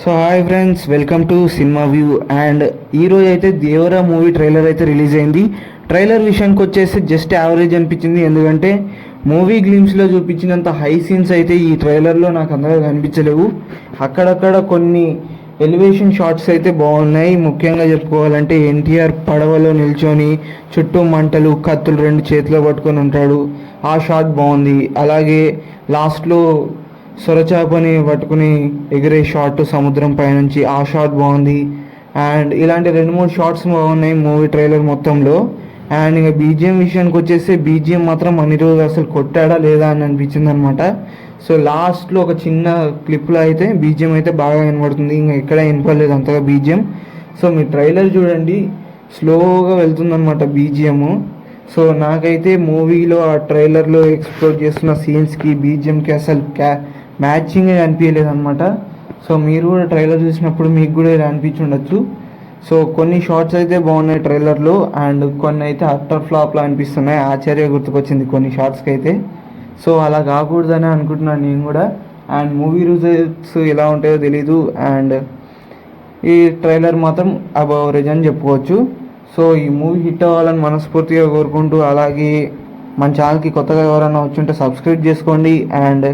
So hi friends, welcome to cinema view. And ఈరోజు అయితే Devara movie trailer అయితే release అయింది. ట్రైలర్ విషయానికి వచ్చేసి జస్ట్ యావరేజ్ అనిపించింది. ఎందుకంటే మూవీ గ్లిమ్స్లో చూపించినంత హై సీన్స్ అయితే ఈ ట్రైలర్లో నాకు అంతగా కనిపించలేవు. అక్కడక్కడ కొన్ని ఎలివేషన్ షాట్స్ అయితే బాగున్నాయి. ముఖ్యంగా చెప్పుకోవాలంటే ఎన్టీఆర్ పడవలో నిల్చొని చుట్టూ మంటలు కత్తులు రెండు చేతిలో పట్టుకొని ఉంటాడు, ఆ షాట్ బాగుంది. అలాగే లాస్ట్లో సొరచాపని పట్టుకుని ఎగిరే షాట్ సముద్రం పైనుంచి, ఆ షాట్ బాగుంది. అండ్ ఇలాంటి 2-3 షాట్స్ బాగున్నాయి మూవీ ట్రైలర్ మొత్తంలో. అండ్ ఇంకా బీజిఎం విషయానికి వచ్చేసి బీజిఎం మాత్రం అన్ని అసలు కొట్టాడా లేదా అని అనిపించింది అనమాట. సో లాస్ట్లో ఒక చిన్న క్లిప్లో అయితే బీజిఎం అయితే బాగా వినపడుతుంది, ఇంకా ఎక్కడ వినపడలేదు అంతగా బీజిఎం. సో మీ ట్రైలర్ చూడండి, స్లోగా వెళ్తుందన్నమాట బీజిఎం. సో నాకైతే మూవీలో ఆ ట్రైలర్లో ఎక్స్ప్లోర్ చేస్తున్న సీన్స్కి బీజిఎంకి అసలు మ్యాచింగ్ అనిపించలేదు అనమాట. సో మీరు కూడా ట్రైలర్ చూసినప్పుడు మీకు కూడా ఇలా అనిపించి ఉండొచ్చు. సో కొన్ని షార్ట్స్ అయితే బాగున్నాయి ట్రైలర్లో, అండ్ కొన్ని అయితే అట్టర్ ఫ్లాప్లా అనిపిస్తున్నాయి. ఆశ్చర్య గుర్తుకొచ్చింది కొన్ని షార్ట్స్కి అయితే. సో అలా కాకూడదని అనుకుంటున్నాను నేను కూడా. అండ్ మూవీ రిజల్ట్స్ ఎలా ఉంటాయో తెలీదు. అండ్ ఈ ట్రైలర్ మాత్రం అబవరేజ్ అని చెప్పుకోవచ్చు. సో ఈ మూవీ హిట్ అవ్వాలని మనస్ఫూర్తిగా కోరుకుంటూ, అలాగే మన ఛానల్కి కొత్తగా ఎవరైనా వచ్చి ఉంటే సబ్స్క్రైబ్ చేసుకోండి. అండ్